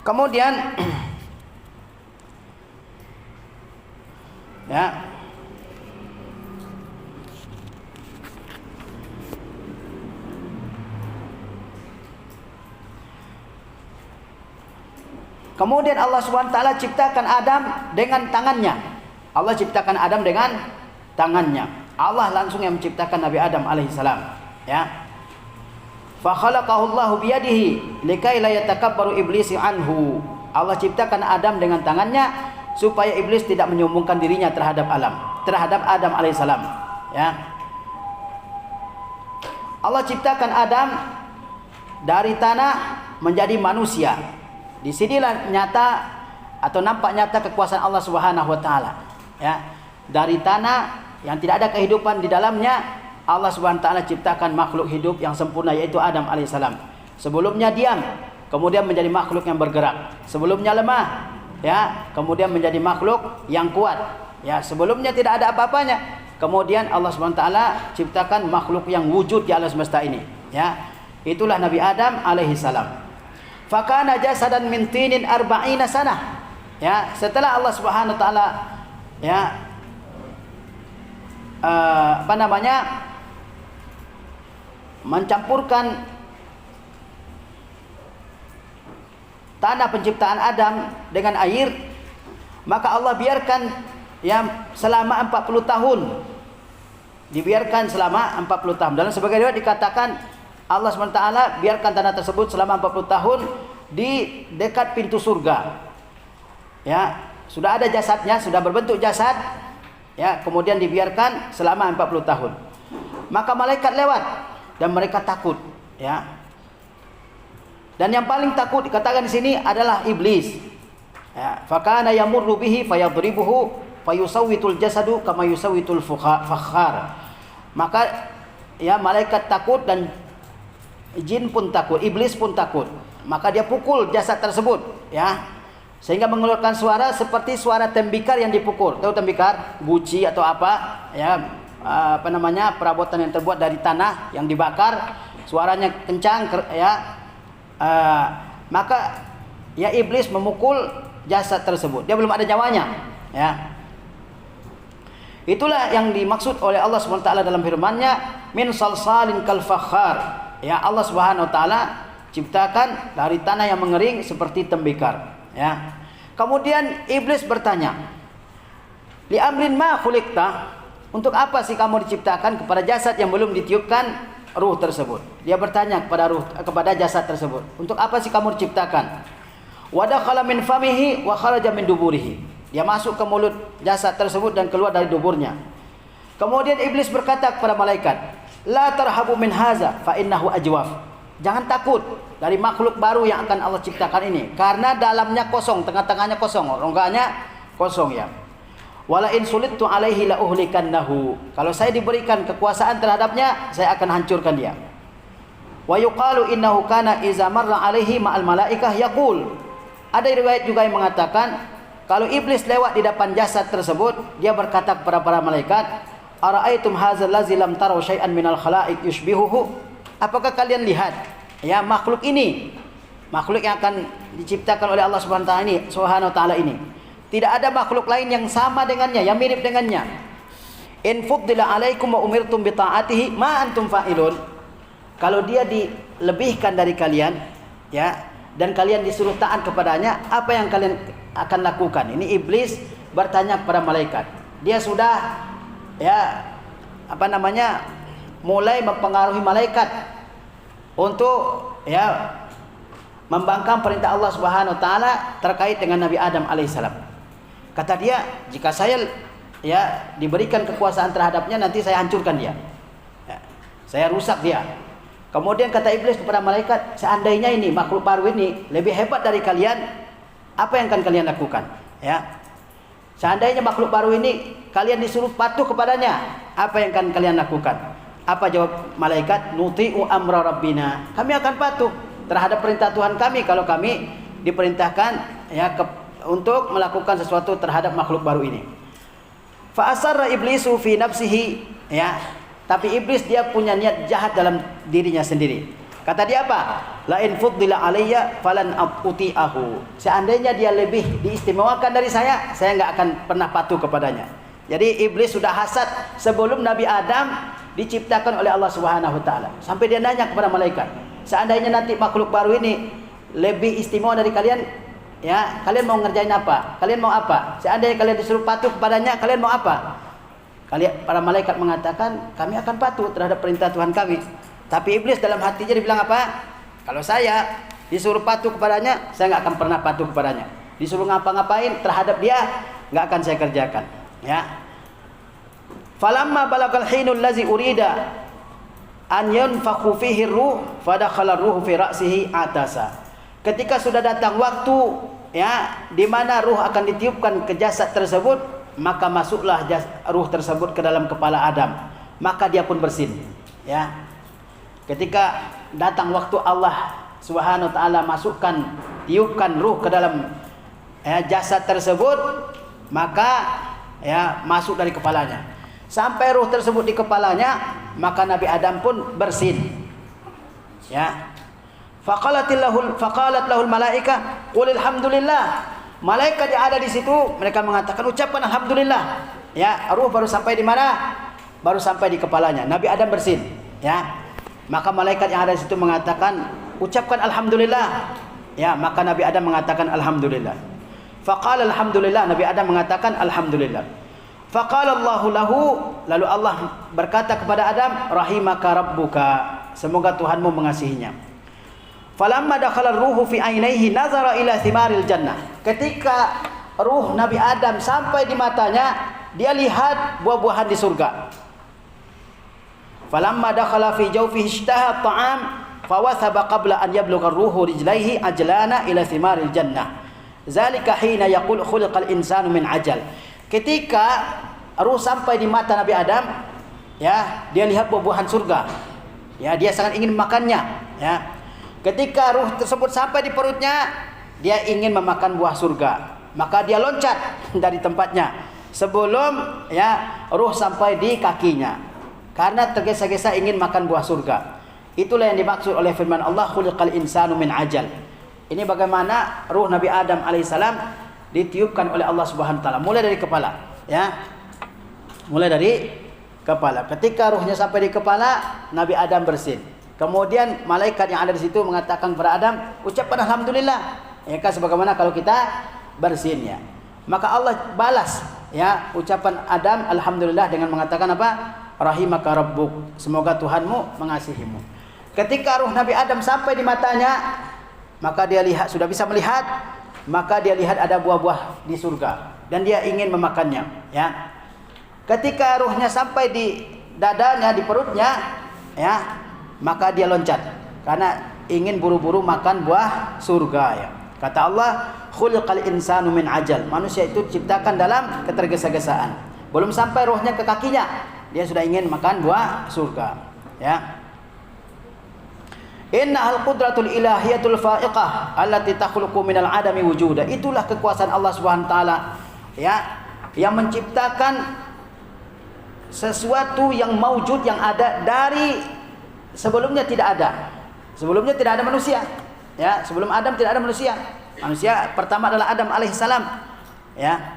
Kemudian ya, Kemudian Allah Subhanahu wa taala ciptakan Adam dengan tangannya. Allah ciptakan Adam dengan tangannya. Allah langsung yang menciptakan Nabi Adam alaihissalam, ya. Fa khalaqahu Allahu biyadihi likai la yatakabbaru iblisi anhu. Allah ciptakan Adam dengan tangannya supaya iblis tidak menyombongkan dirinya terhadap Adam alaihissalam, ya. Allah ciptakan Adam dari tanah menjadi manusia. Di sinilah nyata atau nampak nyata kekuasaan Allah Subhanahu wa taala, ya. Dari tanah yang tidak ada kehidupan di dalamnya, Allah Subhanahu wa taala ciptakan makhluk hidup yang sempurna, yaitu Adam alaihissalam. Sebelumnya diam, kemudian menjadi makhluk yang bergerak. Sebelumnya lemah, ya, kemudian menjadi makhluk yang kuat. Ya, sebelumnya tidak ada apa-apanya. Kemudian Allah Subhanahu wa taala ciptakan makhluk yang wujud di alam semesta ini, ya. Itulah Nabi Adam alaihissalam. Fakana jasadan min tinin arba'ina sanah. Ya, setelah Allah Subhanahu wa taala, ya, mencampurkan tanah penciptaan Adam dengan air, maka Allah biarkan, ya, selama 40 tahun. Dibiarkan selama 40 tahun. Dalam sebagian riwayat dikatakan Allah SWT biarkan tanah tersebut selama 40 tahun di dekat pintu surga. Ya, sudah ada jasadnya, sudah berbentuk jasad. Ya, kemudian dibiarkan selama 40 tahun. Maka malaikat lewat dan mereka takut, ya. Dan yang paling takut dikatakan di sini adalah iblis. Ya, fakana yamurru bihi fayadribuhu fayusawwitul jasadu kama yusawwitul fakhar. Maka, ya, malaikat takut dan jin pun takut, iblis pun takut. Maka dia pukul jasad tersebut, ya, sehingga mengeluarkan suara seperti suara tembikar yang dipukul. Tahu tembikar? Guci atau apa, ya, perabotan yang terbuat dari tanah yang dibakar, suaranya kencang, ya. Maka, ya, iblis memukul jasad tersebut. Dia belum ada nyawanya, ya. Itulah yang dimaksud oleh Allah SWT dalam firman-Nya, min salsalin kal fakhar. Ya, Allah Subhanahu wa taala ciptakan dari tanah yang mengering seperti tembikar, ya. Kemudian iblis bertanya, li amrin ma khuliqta, untuk apa sih kamu diciptakan kepada jasad yang belum ditiupkan ruh tersebut? Dia bertanya kepada jasad tersebut, untuk apa sih kamu diciptakan? Wa dakhala min famihi wa kharaja min duburihi. Dia masuk ke mulut jasad tersebut dan keluar dari duburnya. Kemudian iblis berkata kepada malaikat, la tarhabu min haza fa innahu ajwaf. Jangan takut dari makhluk baru yang akan Allah ciptakan ini, karena dalamnya kosong, tengah-tengahnya kosong, rongganya kosong, ya. Wala in sulittu alaihi la uhlikannahu. Kalau saya diberikan kekuasaan terhadapnya, saya akan hancurkan dia. Wa yuqalu innahu kana iza marra alaihi ma'al malaikah yaqul. Ada riwayat juga yang mengatakan kalau iblis lewat di depan jasad tersebut, dia berkata kepada para malaikat, ara'aitum hadzal ladzi lam taraw syai'an minal khalaiq yushbihuhu? Apakah kalian lihat, ya, makhluk ini, makhluk yang akan diciptakan oleh Allah Subhanahu wa taala ini, tidak ada makhluk lain yang sama dengannya, yang mirip dengannya. In fuddila alaikum wa umirtum bi ta'atihi ma antum fa'ilun. Kalau dia dilebihkan dari kalian, ya, dan kalian disuruh taat kepadanya, apa yang kalian akan lakukan? Ini iblis bertanya kepada malaikat. Dia sudah, ya, mulai mempengaruhi malaikat untuk, ya, membangkang perintah Allah Subhanahu wa taala terkait dengan Nabi Adam alaihissalam. Kata dia, jika saya, ya, diberikan kekuasaan terhadapnya, nanti saya hancurkan dia, ya, saya rusak dia. Kemudian kata iblis kepada malaikat, seandainya ini makhluk baru ini lebih hebat dari kalian, apa yang akan kalian lakukan? Ya, seandainya makhluk baru ini kalian disuruh patuh kepadanya, apa yang akan kalian lakukan? Apa jawab malaikat? Nuti'u amra rabbina. Kami akan patuh terhadap perintah Tuhan kami kalau kami diperintahkan, ya, untuk melakukan sesuatu terhadap makhluk baru ini. Fa asarra iblisu fi nafsihi, ya. Tapi iblis dia punya niat jahat dalam dirinya sendiri. Kata dia apa? La in fuddila alayya falan uti'ahu. Seandainya dia lebih diistimewakan dari saya enggak akan pernah patuh kepadanya. Jadi iblis sudah hasad sebelum Nabi Adam diciptakan oleh Allah Subhanahu wa taala. Sampai dia nanya kepada malaikat, seandainya nanti makhluk baru ini lebih istimewa dari kalian, ya, kalian mau ngerjain apa? Kalian mau apa? Seandainya kalian disuruh patuh kepadanya, kalian mau apa? Kalian, para malaikat mengatakan, kami akan patuh terhadap perintah Tuhan kami. Tapi iblis dalam hatinya dibilang apa? Kalau saya disuruh patuh kepadanya, saya nggak akan pernah patuh kepadanya. Disuruh ngapa-ngapain terhadap dia, nggak akan saya kerjakan. Ya. Falamma balagal hinul lazi urida an yunfakhu fihi ruh fadakhala ruhu fi ra'sihi atasa. Ketika sudah datang waktu, ya, di mana ruh akan ditiupkan ke jasad tersebut, maka masuklah ruh tersebut ke dalam kepala Adam, maka dia pun bersin. Ya. Ketika datang waktu Allah Subhanahu wa taala masukkan, tiupkan ruh ke dalam jasad tersebut, maka ya masuk dari kepalanya. Sampai ruh tersebut di kepalanya, maka Nabi Adam pun bersin. Ya. Faqalat lahul malaika qul alhamdulillah. Malaikat yang ada di situ mereka mengatakan ucapkan alhamdulillah. Ya, ruh baru sampai di mana? Baru sampai di kepalanya. Nabi Adam bersin, ya. Maka malaikat yang ada di situ mengatakan ucapkan alhamdulillah. Ya, maka Nabi Adam mengatakan alhamdulillah. Faqala alhamdulillah, Nabi Adam mengatakan alhamdulillah. Faqala Allahu lahu, lalu Allah berkata kepada Adam, rahimaka rabbuka, semoga Tuhanmu mengasihinya. Falamma dakhala ruhu fi ainaihi nazara ila thimaril jannah. Ketika ruh Nabi Adam sampai di matanya, dia lihat buah-buahan di surga. Falamma dakhala fi jawfihi ishtaha at-ta'am fawathaba qabla an yablugha ar-ruhu rijlaihi ajlana ila thimaril jannah. Zalika hina yaqul khuliqal insanu min ajal. Ketika ruh sampai di mata Nabi Adam, ya, dia lihat buah-buahan surga. Ya, dia sangat ingin memakannya, ya. Ketika ruh tersebut sampai di perutnya, dia ingin memakan buah surga. Maka dia loncat dari tempatnya sebelum, ya, ruh sampai di kakinya. Karena tergesa-gesa ingin makan buah surga. Itulah yang dimaksud oleh firman Allah, khuliqal insanu min ajal. Ini bagaimana ruh Nabi Adam alaihissalam ditiupkan oleh Allah Subhanahu wa taala mulai dari kepala, ya. Mulai dari kepala. Ketika ruhnya sampai di kepala, Nabi Adam bersin. Kemudian malaikat yang ada di situ mengatakan kepada Adam, ucapkan alhamdulillah. Ya kan, sebagaimana kalau kita bersin, ya. Maka Allah balas, ya, ucapan Adam alhamdulillah dengan mengatakan apa? Rahimaka rabbuk, semoga Tuhanmu mengasihimu. Ketika ruh Nabi Adam sampai di matanya, maka dia lihat, sudah bisa melihat, maka dia lihat ada buah-buah di surga dan dia ingin memakannya, ya. Ketika ruhnya sampai di dadanya, di perutnya, ya, maka dia loncat karena ingin buru-buru makan buah surga, ya. Kata Allah, khuliqal insanu min ajal. Manusia itu diciptakan dalam ketergesa-gesaan. Belum sampai ruhnya ke kakinya, dia sudah ingin makan buah surga, ya. Innahal qudratul ilahiyatul fa'iqah allati takhluqu minal adami wujuda. Itulah kekuasaan Allah Subhanahu wa taala, ya, yang menciptakan sesuatu yang maujud, yang ada dari sebelumnya tidak ada. Sebelumnya tidak ada manusia, ya. Sebelum Adam tidak ada manusia. Manusia pertama adalah Adam alaihissalam, ya.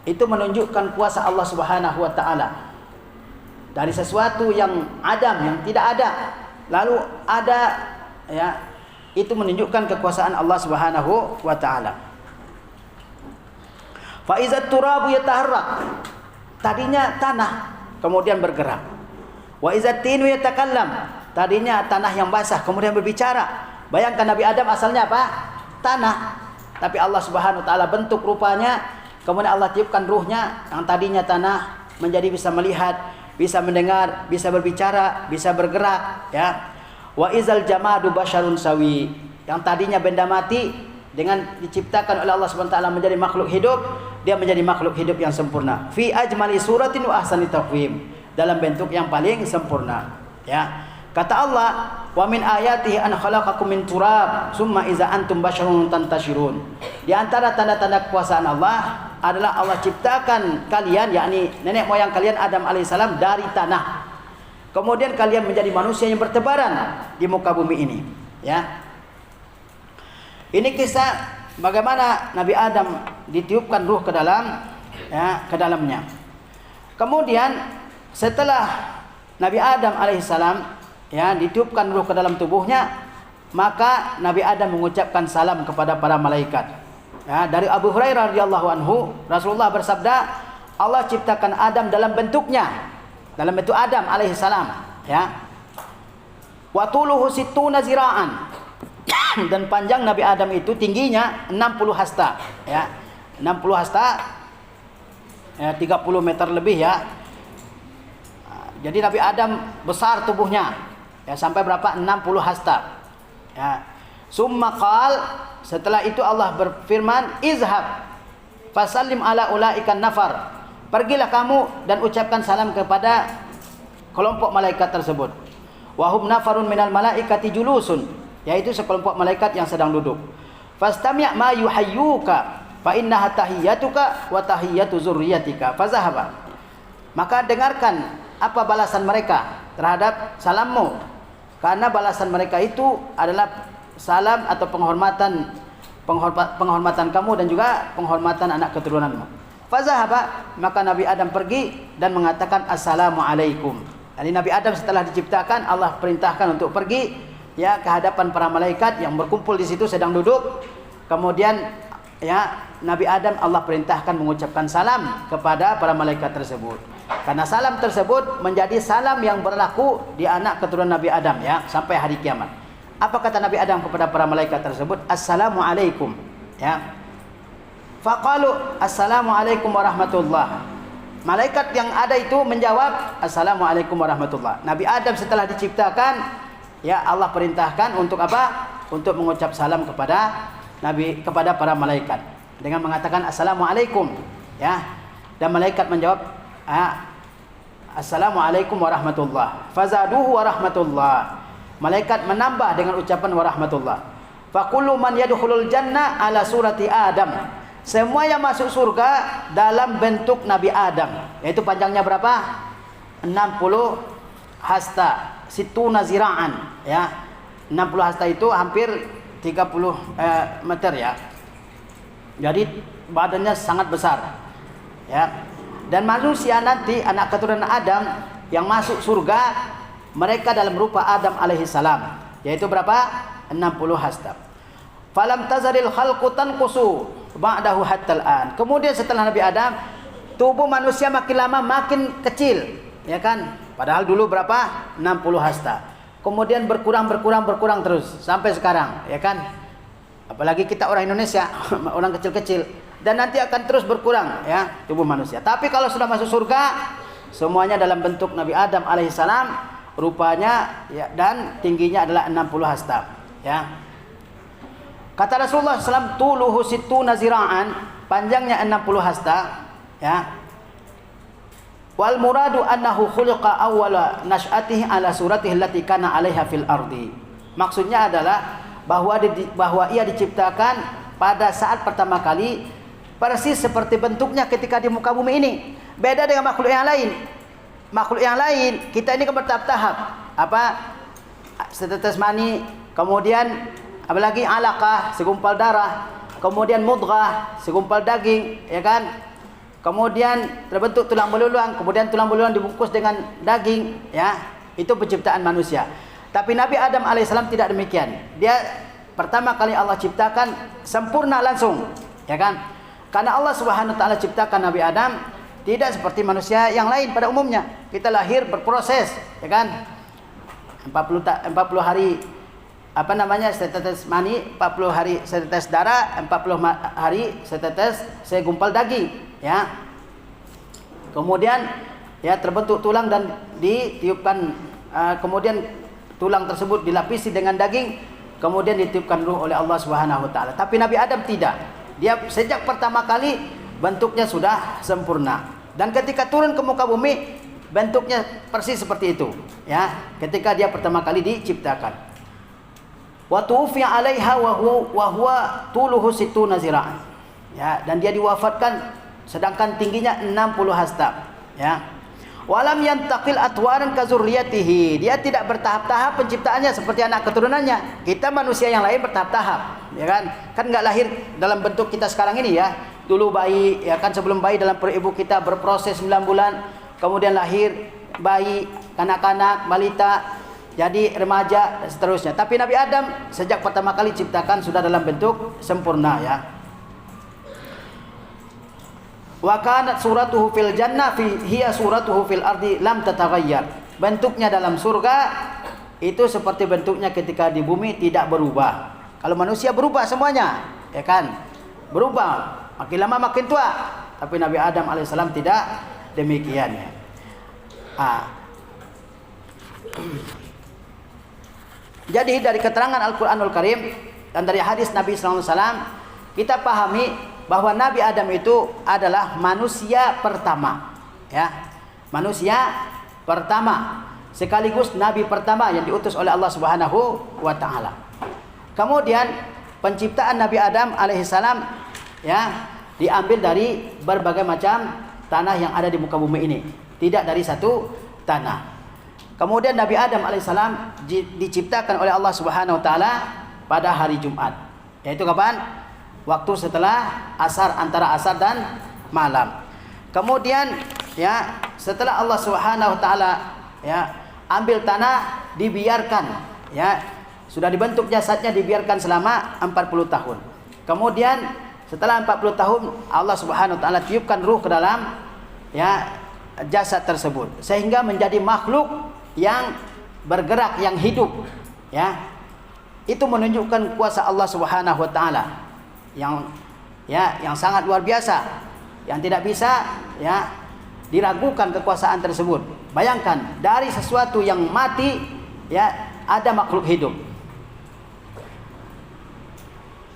Itu menunjukkan kuasa Allah Subhanahu wa taala. Dari sesuatu yang adam, yang tidak ada, lalu ada, ya, itu menunjukkan kekuasaan Allah Subhanahu wa taala. Fa izat turabu yataharrak. Tadinya tanah kemudian bergerak. Wa izat tinu yatakallam. Tadinya tanah yang basah kemudian berbicara. Bayangkan Nabi Adam asalnya apa? Tanah. Tapi Allah Subhanahu wa taala bentuk rupanya, kemudian Allah tiupkan ruhnya yang tadinya tanah menjadi bisa melihat, bisa mendengar, bisa berbicara, bisa bergerak, ya. Wa izal jamadu basyarun sawi. Yang tadinya benda mati dengan diciptakan oleh Allah Subhanahu wa taala menjadi makhluk hidup, dia menjadi makhluk hidup yang sempurna. Fi ajmali suratin wa ahsani taqwim. Dalam bentuk yang paling sempurna, ya. Kata Allah, wa min ayatihi an khalaqakum min turab summa iza antum basyarun tantashirun. Di antara tanda-tanda kekuasaan Allah adalah Allah ciptakan kalian, yakni nenek moyang kalian Adam alaihissalam dari tanah. Kemudian kalian menjadi manusia yang bertebaran di muka bumi ini, ya. Ini kisah bagaimana Nabi Adam ditiupkan ruh ke dalam, ya, ke dalamnya. Kemudian setelah Nabi Adam alaihissalam, ya, ditiupkan ruh ke dalam tubuhnya, maka Nabi Adam mengucapkan salam kepada para malaikat. Ya, dari Abu Hurairah radhiyallahu anhu, Rasulullah bersabda, Allah ciptakan Adam dalam bentuknya, dalam bentuk Adam alaihissalam, ya. Wa tuluhu sittuna zira'an. Dan panjang Nabi Adam itu tingginya 60 hasta, ya. 60 hasta, ya, 30 meter lebih, ya. Jadi Nabi Adam besar tubuhnya, ya, sampai berapa? 60 hasta. Ya. Summa qal, setelah itu Allah berfirman, izhab fasallim ala ulaikan nafar. Pergilah kamu dan ucapkan salam kepada kelompok malaikat tersebut. Wahum nafarun minal malaikati julusun, yaitu sekelompok malaikat yang sedang duduk. Fastami' ma yuhayyuka fa innaha tahiyyatuka wa tahiyyatu zurriyyatika fazahaba. Maka dengarkan apa balasan mereka terhadap salammu, karena balasan mereka itu adalah salam atau penghormatan kamu dan juga penghormatan anak keturunanmu. Fazahaba, maka Nabi Adam pergi dan mengatakan assalamualaikum. Jadi Nabi Adam setelah diciptakan, Allah perintahkan untuk pergi, ya, ke hadapan para malaikat yang berkumpul di situ sedang duduk. Kemudian, ya, Nabi Adam Allah perintahkan mengucapkan salam kepada para malaikat tersebut. Karena salam tersebut menjadi salam yang berlaku di anak keturunan Nabi Adam, ya, sampai hari kiamat. Apa kata Nabi Adam kepada para malaikat tersebut? Assalamualaikum, ya. Faqalu assalamualaikum warahmatullah. Malaikat yang ada itu menjawab assalamualaikum warahmatullah. Nabi Adam setelah diciptakan, ya, Allah perintahkan untuk apa? Untuk mengucap salam kepada kepada para malaikat dengan mengatakan assalamualaikum, ya. Dan malaikat menjawab assalamualaikum warahmatullah. Fazaduhu warahmatullah. Malaikat menambah dengan ucapan warahmatullah. Faqullu man yadkhulul jannah ala surati Adam. Semua yang masuk surga dalam bentuk Nabi Adam, yaitu panjangnya berapa? 60 hasta, situna zira'an, ya. 60 hasta itu hampir 30 meter, ya. Jadi badannya sangat besar, ya. Dan manusia nanti anak keturunan Adam yang masuk surga, mereka dalam rupa Adam alaihissalam, yaitu berapa? 60 hasta. Falam tazaril khalqu tanqusu ba'dahu hattal an. Kemudian setelah Nabi Adam, tubuh manusia makin lama makin kecil, ya kan? Padahal dulu berapa? 60 hasta. Kemudian berkurang terus sampai sekarang, ya kan? Apalagi kita orang Indonesia, orang kecil-kecil. Dan nanti akan terus berkurang, ya, tubuh manusia. Tapi kalau sudah masuk surga, semuanya dalam bentuk Nabi Adam alaihissalam, rupanya, ya, dan tingginya adalah 60 hasta, ya. Kata Rasulullah SAW, tuluhu sittuna zira'an, panjangnya 60 hasta, ya. Wal muradu annahu khuliqa awwala nash'atihi ala suratihi allati kana 'alaiha fil ardi. Maksudnya adalah bahwa ia diciptakan pada saat pertama kali persis seperti bentuknya ketika di muka bumi ini. Beda dengan makhluk yang lain. Makhluk yang lain kita ini kan bertahap-tahap. Apa? Setetes mani, kemudian apalagi alaqah, segumpal darah, kemudian mudghah, segumpal daging, ya kan? Kemudian terbentuk tulang belulang, kemudian tulang belulang dibungkus dengan daging, ya. Itu penciptaan manusia. Tapi Nabi Adam alaihissalam tidak demikian. Dia pertama kali Allah ciptakan sempurna langsung, ya kan? Karena Allah Subhanahu wa taala ciptakan Nabi Adam tidak seperti manusia yang lain pada umumnya. Kita lahir berproses, ya kan? 40 hari setetes mani, 40 hari setetes darah, 40 hari setetes segumpal daging, ya. Kemudian, ya, terbentuk tulang dan ditiupkan, kemudian tulang tersebut dilapisi dengan daging, kemudian ditiupkan ruh oleh Allah Subhanahu wa taala. Tapi Nabi Adam tidak. Dia sejak pertama kali bentuknya sudah sempurna. Dan ketika turun ke muka bumi, bentuknya persis seperti itu, ya. Ketika dia pertama kali diciptakan. Wa tufiya 'alaiha wa huwa tuluhu sittuna zira'an. Ya, dan dia diwafatkan sedangkan tingginya 60 hasta, ya. Walam yantaqil atwaran ka zurriyatihi. Dia tidak bertahap-tahap penciptaannya seperti anak keturunannya. Kita manusia yang lain bertahap-tahap, ya kan? Kan enggak lahir dalam bentuk kita sekarang ini, ya. Dulu bayi, ya kan, sebelum bayi dalam perut ibu kita berproses 9 bulan, kemudian lahir bayi, kanak-kanak, balita, jadi remaja dan seterusnya. Tapi Nabi Adam sejak pertama kali ciptakan sudah dalam bentuk sempurna ya. Wa kanat suratuhu fil jannah hiya suratuhu fil ardi lam tataghayyar. Bentuknya dalam surga itu seperti bentuknya ketika di bumi, tidak berubah. Kalau manusia berubah semuanya, ya kan? Berubah, makin lama makin tua. Tapi Nabi Adam alaihissalam tidak demikian ya. Jadi dari keterangan Al-Quranul Karim dan dari hadis Nabi SAW, kita pahami bahwa Nabi Adam itu adalah manusia pertama, ya, manusia pertama, sekaligus Nabi pertama yang diutus oleh Allah Subhanahu wa Ta'ala. Kemudian penciptaan Nabi Adam alaihissalam ya diambil dari berbagai macam tanah yang ada di muka bumi ini, tidak dari satu tanah. Kemudian Nabi Adam alaihissalam diciptakan oleh Allah Subhanahu wa Ta'ala pada hari Jumat. Yaitu kapan? Waktu setelah asar, antara asar dan malam. Kemudian ya setelah Allah Subhanahu wa Ta'ala ya ambil tanah, dibiarkan ya, sudah dibentuk jasadnya, dibiarkan selama 40 tahun. Kemudian setelah 40 tahun Allah Subhanahu wa Ta'ala tiupkan ruh ke dalam ya jasad tersebut sehingga menjadi makhluk yang bergerak, yang hidup ya. Itu menunjukkan kuasa Allah Subhanahu wa Ta'ala yang sangat luar biasa, yang tidak bisa ya diragukan kekuasaan tersebut. Bayangkan dari sesuatu yang mati ya ada makhluk hidup.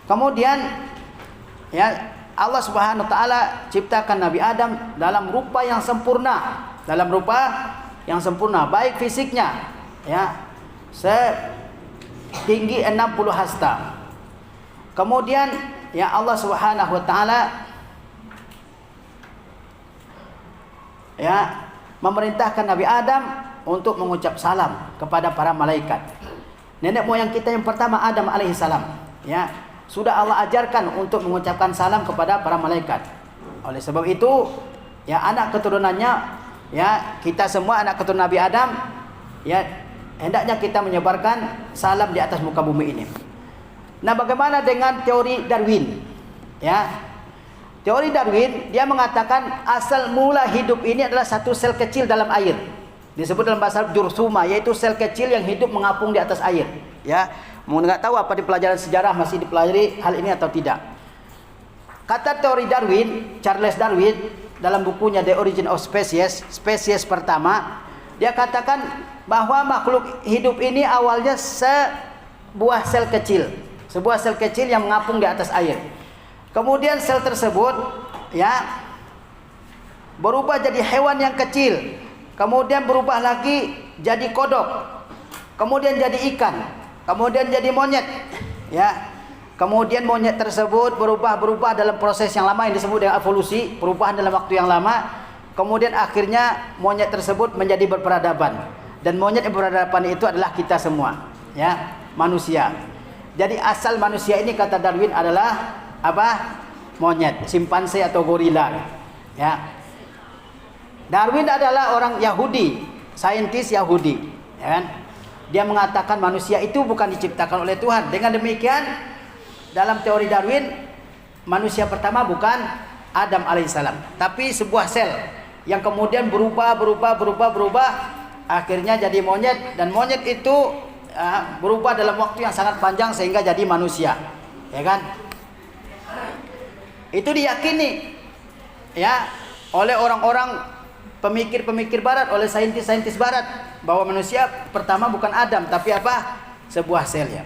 Kemudian ya Allah Subhanahu wa Ta'ala ciptakan Nabi Adam dalam rupa yang sempurna, baik fisiknya ya setinggi 60 hasta. Kemudian ya Allah Subhanahu wa Ta'ala ya memerintahkan Nabi Adam untuk mengucap salam kepada para malaikat. Nenek moyang kita yang pertama Adam alaihissalam ya sudah Allah ajarkan untuk mengucapkan salam kepada para malaikat. Oleh sebab itu ya anak keturunannya ya kita semua anak keturunan Nabi Adam ya hendaknya kita menyebarkan salam di atas muka bumi ini. Nah, bagaimana dengan teori Darwin? Ya. Teori Darwin dia mengatakan asal mula hidup ini adalah satu sel kecil dalam air. Disebut dalam bahasa Jursuma, yaitu sel kecil yang hidup mengapung di atas air. Ya. Mau enggak tahu apa di pelajaran sejarah masih dipelajari hal ini atau tidak. Kata teori Darwin, Charles Darwin dalam bukunya The Origin of Species, spesies pertama, dia katakan bahwa makhluk hidup ini awalnya sebuah sel kecil yang mengapung di atas air. Kemudian sel tersebut ya berubah jadi hewan yang kecil, kemudian berubah lagi jadi kodok, kemudian jadi ikan, kemudian jadi monyet, ya. Kemudian monyet tersebut berubah dalam proses yang lama yang disebut dengan evolusi, perubahan dalam waktu yang lama. Kemudian akhirnya monyet tersebut menjadi berperadaban. Dan monyet yang berperadaban itu adalah kita semua, ya, manusia. Jadi asal manusia ini kata Darwin adalah apa? Monyet, simpanse atau gorila, ya. Darwin adalah orang Yahudi, saintis Yahudi, ya kan? Dia mengatakan manusia itu bukan diciptakan oleh Tuhan. Dengan demikian dalam teori Darwin, manusia pertama bukan Adam alaihissalam, tapi sebuah sel yang kemudian berubah, akhirnya jadi monyet, dan monyet itu berubah dalam waktu yang sangat panjang sehingga jadi manusia, ya kan? Itu diyakini ya oleh orang-orang pemikir-pemikir barat, oleh saintis-saintis barat, bahwa manusia pertama bukan Adam tapi apa? Sebuah sel ya.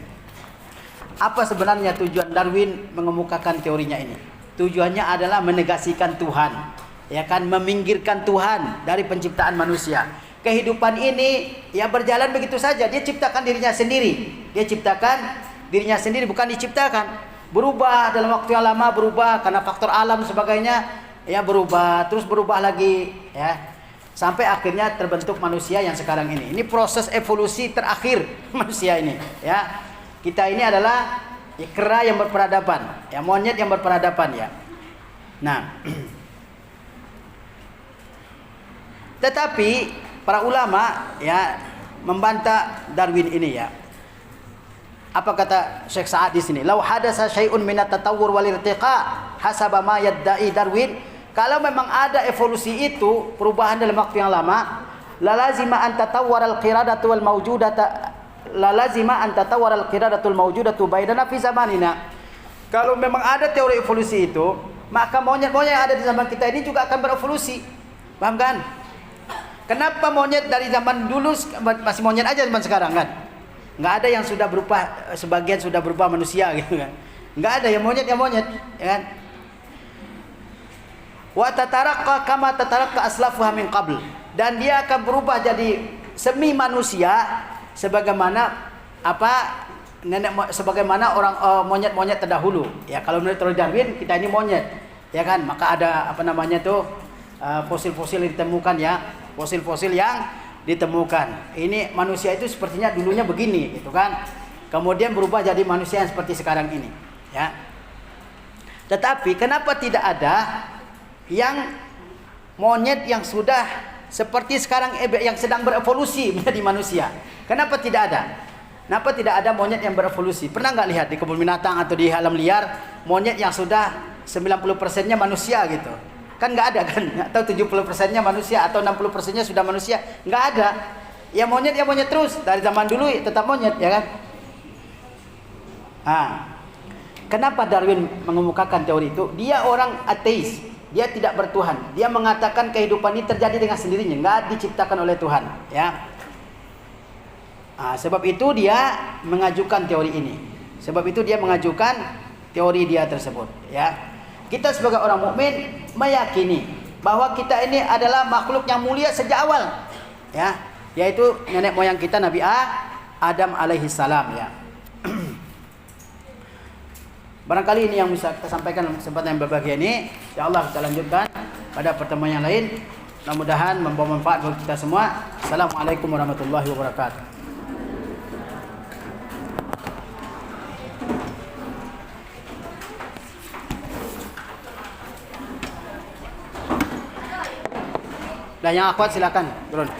Apa sebenarnya tujuan Darwin mengemukakan teorinya ini? Tujuannya adalah menegasikan Tuhan, ya kan, meminggirkan Tuhan dari penciptaan manusia. Kehidupan ini ya berjalan begitu saja. Dia ciptakan dirinya sendiri. Bukan diciptakan. Berubah dalam waktu yang lama, berubah karena faktor alam sebagainya, ya berubah, terus berubah lagi, ya. Sampai akhirnya terbentuk manusia yang sekarang ini. Ini proses evolusi terakhir manusia ini, ya. Kita ini adalah kera yang berperadaban, ya, monyet yang berperadaban, ya. Nah, tetapi para ulama ya membantah Darwin ini ya. Apa kata Syekh Sa'ad di sini? Lau hadasa syai'un minat tatawwur wal irtiqa hasaba ma yadda'i Darwin. Kalau memang ada evolusi itu, perubahan dalam waktu yang lama, la lazima an tatawwara al-qiradatu wal mawjudata la lazima an tatawwara al-qiradatu wal mawjudatu bainana fi zamanina. Kalau memang ada teori evolusi itu, maka monyet-monyet yang ada di zaman kita ini juga akan berevolusi. Paham kan? Kenapa monyet dari zaman dulu masih monyet aja zaman sekarang kan? Nggak ada yang sudah berupa, sebagian sudah berupa manusia gitu kan. Nggak ada yang monyet ya kan. Wa tataraqqa kama tataraqqa aslafuha min qabl. Dan dia akan berubah jadi semi manusia sebagaimana sebagaimana orang monyet-monyet terdahulu. Ya kalau menurut teori Darwin kita ini monyet, ya kan? Maka ada fosil-fosil yang ditemukan ya, fosil-fosil yang ditemukan. Ini manusia itu sepertinya dulunya begini, gitu kan? Kemudian berubah jadi manusia yang seperti sekarang ini, ya. Tetapi kenapa tidak ada yang monyet yang sudah seperti sekarang yang sedang berevolusi menjadi manusia? Kenapa tidak ada? Kenapa tidak ada monyet yang berevolusi? Pernah nggak lihat di kebun binatang atau di alam liar monyet yang sudah 90%-nya manusia gitu? Kan nggak ada kan? Atau 70%-nya manusia atau 60%-nya sudah manusia? Nggak ada. Ya monyet terus dari zaman dulu tetap monyet, ya kan? Kenapa Darwin mengemukakan teori itu? Dia orang ateis, dia tidak bertuhan. Dia mengatakan kehidupan ini terjadi dengan sendirinya, nggak diciptakan oleh Tuhan, ya. Sebab itu dia mengajukan teori ini. Sebab itu dia mengajukan teori dia tersebut, ya. Kita sebagai orang mukmin meyakini bahwa kita ini adalah makhluk yang mulia sejak awal, ya, yaitu nenek moyang kita Nabi Adam alaihi salam, ya. Barangkali ini yang bisa kita sampaikan dalam kesempatan yang berbahagia ini. Ya Allah, kita lanjutkan pada pertemuan yang lain. Mudah-mudahan membawa manfaat bagi kita semua. Assalamualaikum warahmatullahi wabarakatuh. Dan yang akhwat silakan turun.